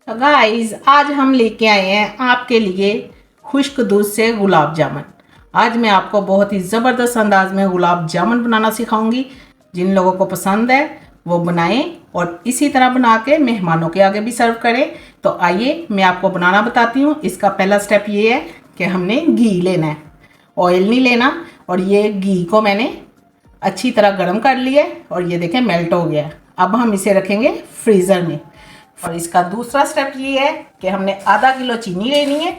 तो गाइस आज हम लेके आए हैं आपके लिए खुश्क दूध से गुलाब जामुन। आज मैं आपको बहुत ही ज़बरदस्त अंदाज में गुलाब जामुन बनाना सिखाऊंगी। जिन लोगों को पसंद है वो बनाएं और इसी तरह बना के मेहमानों के आगे भी सर्व करें। तो आइए मैं आपको बनाना बताती हूँ। इसका पहला स्टेप ये है कि हमने घी लेना है, ऑयल नहीं लेना। और ये घी को मैंने अच्छी तरह गर्म कर लिया है और ये देखें मेल्ट हो गया है। अब हम इसे रखेंगे फ्रीज़र में। और इसका दूसरा स्टेप ये है कि हमने आधा किलो चीनी लेनी है।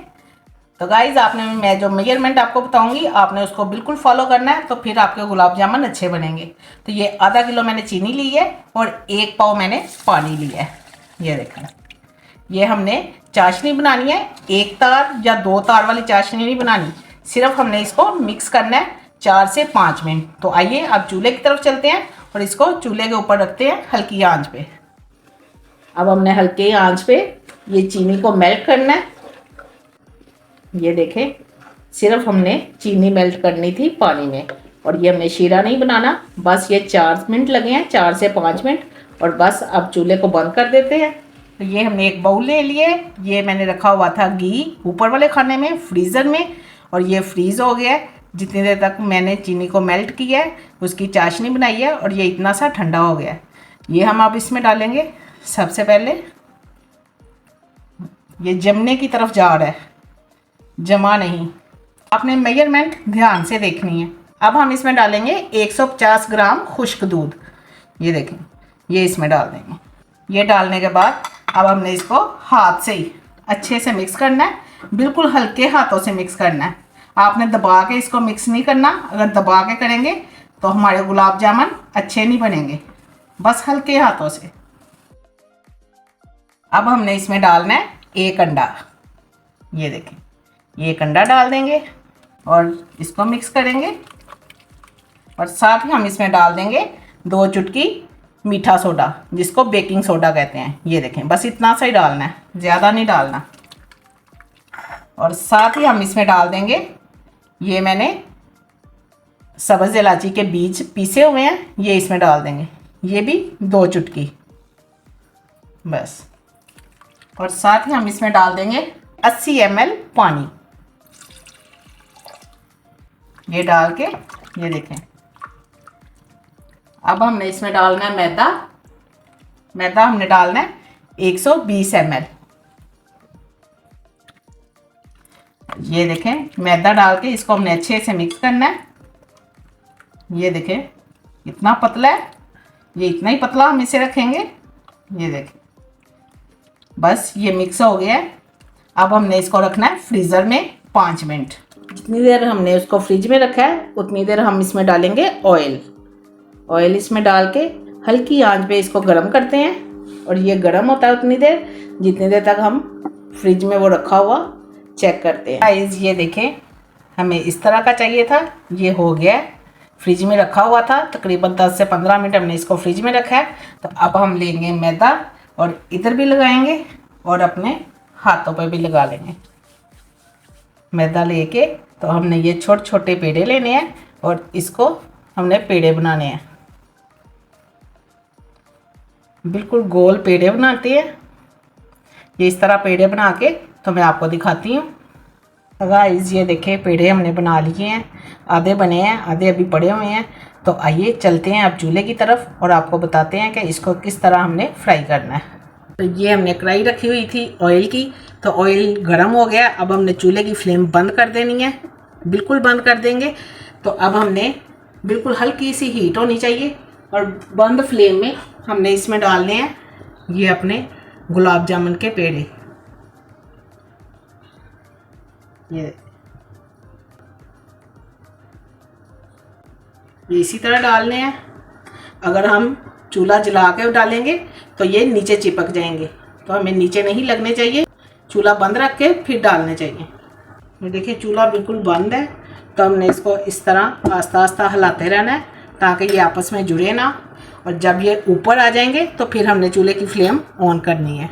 तो गाइज मैं जो मेजरमेंट आपको बताऊंगी आपने उसको बिल्कुल फॉलो करना है, तो फिर आपके गुलाब जामुन अच्छे बनेंगे। तो ये आधा किलो मैंने चीनी ली है और 1 पाव मैंने पानी लिया है। ये देखें, ये हमने चाशनी बनानी है। 1 तार या 2 तार वाली चाशनी नहीं बनानी, सिर्फ हमने इसको मिक्स करना है 4 से 5 मिनट। तो आइए अब चूल्हे की तरफ चलते हैं और इसको चूल्हे के ऊपर रखते हैं हल्की आंच पे। अब हमने हल्के आंच पे ये चीनी को मेल्ट करना है। ये देखें, सिर्फ हमने चीनी मेल्ट करनी थी पानी में, और ये हमने शीरा नहीं बनाना। बस ये 4 मिनट लगे हैं, 4 से 5 मिनट, और बस अब चूल्हे को बंद कर देते हैं। तो ये हमने एक बाउल ले लिए। ये मैंने रखा हुआ था घी ऊपर वाले खाने में फ्रीज़र में, और ये फ्रीज़ हो गया है। जितनी देर तक मैंने चीनी को मेल्ट किया है उसकी चाशनी बनाई है, और ये इतना सा ठंडा हो गया है। ये हम अब इसमें डालेंगे। सबसे पहले ये जमने की तरफ जा रहा है, जमा नहीं। आपने मेजरमेंट ध्यान से देखनी है। अब हम इसमें डालेंगे 150 ग्राम खुश्क दूध। ये देखें, ये इसमें डाल देंगे। ये डालने के बाद अब हमने इसको हाथ से ही अच्छे से मिक्स करना है, बिल्कुल हल्के हाथों से मिक्स करना है। आपने दबा के इसको मिक्स नहीं करना। अगर दबा के करेंगे तो हमारे गुलाब जामुन अच्छे नहीं बनेंगे, बस हल्के हाथों से। अब हमने इसमें डालना है 1 अंडा। ये देखें, ये 1 अंडा डाल देंगे और इसको मिक्स करेंगे। और साथ ही हम इसमें डाल देंगे 2 चुटकी मीठा सोडा, जिसको बेकिंग सोडा कहते हैं। ये देखें, बस इतना सा ही डालना है, ज़्यादा नहीं डालना। और साथ ही हम इसमें डाल देंगे, ये मैंने सब्ज़ इलायची के बीज पीसे हुए हैं, ये इसमें डाल देंगे। ये भी 2 चुटकी बस। और साथ ही हम इसमें डाल देंगे 80 ml पानी। ये डाल के ये देखें। अब हमने इसमें डालना है मैदा। मैदा हमने डालना है 120 ml। ये देखें, मैदा डाल के इसको हमने अच्छे से मिक्स करना है। ये देखें, इतना पतला है, ये इतना ही पतला हम इसे रखेंगे। ये देखें, बस ये मिक्स हो गया है। अब हमने इसको रखना है फ्रीज़र में 5 मिनट। जितनी देर हमने उसको फ्रिज में रखा है उतनी देर हम इसमें डालेंगे ऑयल। ऑयल इसमें डाल के हल्की आंच पे इसको गर्म करते हैं, और ये गर्म होता है उतनी देर जितनी देर तक हम फ्रिज में वो रखा हुआ चेक करते हैं। गाइस ये देखें, हमें इस तरह का चाहिए था। ये हो गया है, फ्रिज में रखा हुआ था तकरीबन 10 से 15 मिनट हमने इसको फ्रिज में रखा है। तो अब हम लेंगे मैदा और इधर भी लगाएंगे और अपने हाथों पे भी लगा लेंगे। मैदा लेके तो हमने ये छोटे छोटे पेड़े लेने हैं और इसको हमने पेड़े बनाने हैं। बिल्कुल गोल पेड़े बनाते हैं। ये इस तरह पेड़े बना के तो मैं आपको दिखाती हूँ। गाइस ये देखें, पेड़े हमने बना लिए हैं। आधे बने हैं, आधे अभी पड़े हुए हैं। तो आइए चलते हैं अब चूल्हे की तरफ और आपको बताते हैं कि इसको किस तरह हमने फ्राई करना है। तो ये हमने कढ़ाई रखी हुई थी ऑयल की, तो ऑयल गर्म हो गया। अब हमने चूल्हे की फ्लेम बंद कर देनी है, बिल्कुल बंद कर देंगे। तो अब हमने बिल्कुल हल्की सी हीट होनी चाहिए, और बंद फ्लेम में हमने इसमें डालने हैं ये अपने गुलाब जामुन के पेड़े। ये इसी तरह डालने हैं। अगर हम चूल्हा जला के डालेंगे तो ये नीचे चिपक जाएंगे, तो हमें नीचे नहीं लगने चाहिए। चूल्हा बंद रख के फिर डालने चाहिए। ये देखिए, चूल्हा बिल्कुल बंद है। तो हमने इसको इस तरह आस्ता आस्ता हिलाते रहना है ताकि ये आपस में जुड़े ना। और जब ये ऊपर आ जाएंगे तो फिर हमने चूल्हे की फ्लेम ऑन करनी है।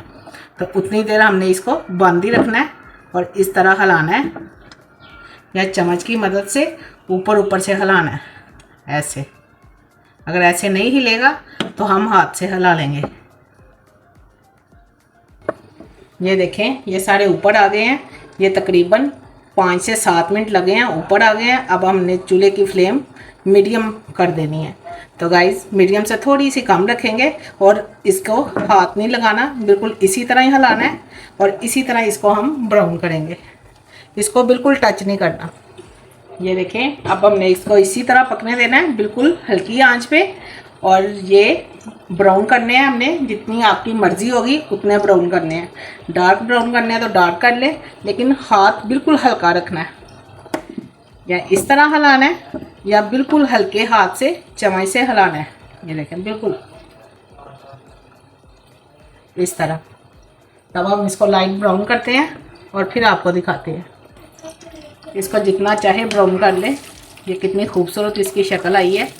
तो उतनी देर हमने इसको बंद ही रखना है और इस तरह हिलाना है, या चम्मच की मदद से ऊपर ऊपर से हिलाना है ऐसे। अगर ऐसे नहीं हिलेगा तो हम हाथ से हिला लेंगे। ये देखें ये सारे ऊपर आ गए हैं। ये तकरीबन 5 से 7 मिनट लगे हैं, ऊपर आ गए हैं। अब हमने चूल्हे की फ्लेम मीडियम कर देनी है। तो गाइज़ मीडियम से थोड़ी सी कम रखेंगे और इसको हाथ नहीं लगाना, बिल्कुल इसी तरह ही हिलाना है और इसी तरह इसको हम ब्राउन करेंगे। इसको बिल्कुल टच नहीं करना। ये देखें अब हमने इसको इसी तरह पकने देना है, बिल्कुल हल्की आंच पे। और ये ब्राउन करने हैं हमने, जितनी आपकी मर्ज़ी होगी उतने ब्राउन करने हैं। डार्क ब्राउन करने हैं तो डार्क कर ले, लेकिन हाथ बिल्कुल हल्का रखना है। या इस तरह हिलाना है या बिल्कुल हल्के हाथ से चम्मच से हिलाना है। ये देखें बिल्कुल इस तरह। तब हम इसको लाइट ब्राउन करते हैं और फिर आपको दिखाते हैं। इसको जितना चाहे ब्राउन कर ले। ये कितनी खूबसूरत इसकी शक्ल आई है।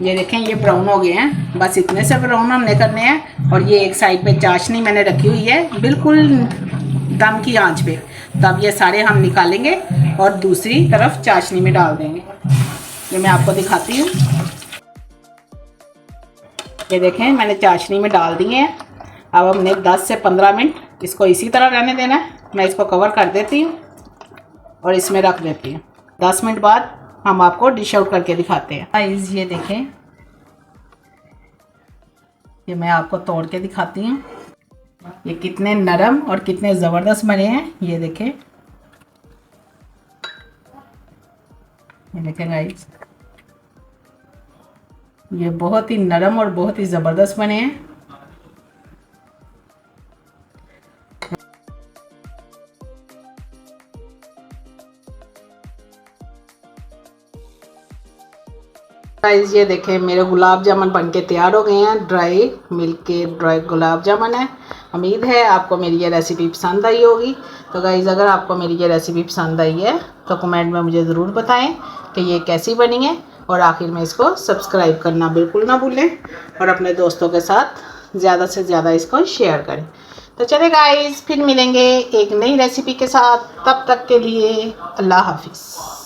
ये देखें ये ब्राउन हो गए हैं, बस इतने से ब्राउन हमने करने हैं। और ये एक साइड पे चाशनी मैंने रखी हुई है बिल्कुल दम की आंच पे। तब ये सारे हम निकालेंगे और दूसरी तरफ चाशनी में डाल देंगे। ये मैं आपको दिखाती हूँ। ये देखें मैंने चाशनी में डाल दिए हैं। अब हमने 10 से 15 मिनट इसको इसी तरह रहने देना है। मैं इसको कवर कर देती हूँ और इसमें रख देती हूँ। 10 मिनट बाद हम आपको डिश आउट करके दिखाते हैं। गाइस ये देखें, ये मैं आपको तोड़ के दिखाती हूँ। ये कितने नरम और कितने ज़बरदस्त बने हैं। ये देखें, ये देखें गाइस, ये बहुत ही नरम और बहुत ही ज़बरदस्त बने हैं। गाइस ये देखें मेरे गुलाब जामुन बनके तैयार हो गए हैं। ड्राई मिल्क के ड्राई गुलाब जामुन है। उम्मीद है आपको मेरी ये रेसिपी पसंद आई होगी। तो गाइस अगर आपको मेरी ये रेसिपी पसंद आई है तो कमेंट में मुझे ज़रूर बताएं कि ये कैसी बनी है। और आखिर में इसको सब्सक्राइब करना बिल्कुल ना भूलें और अपने दोस्तों के साथ ज़्यादा से ज़्यादा इसको शेयर करें। तो चले गाइस फिर मिलेंगे एक नई रेसिपी के साथ। तब तक के लिए अल्लाह हाफिज़।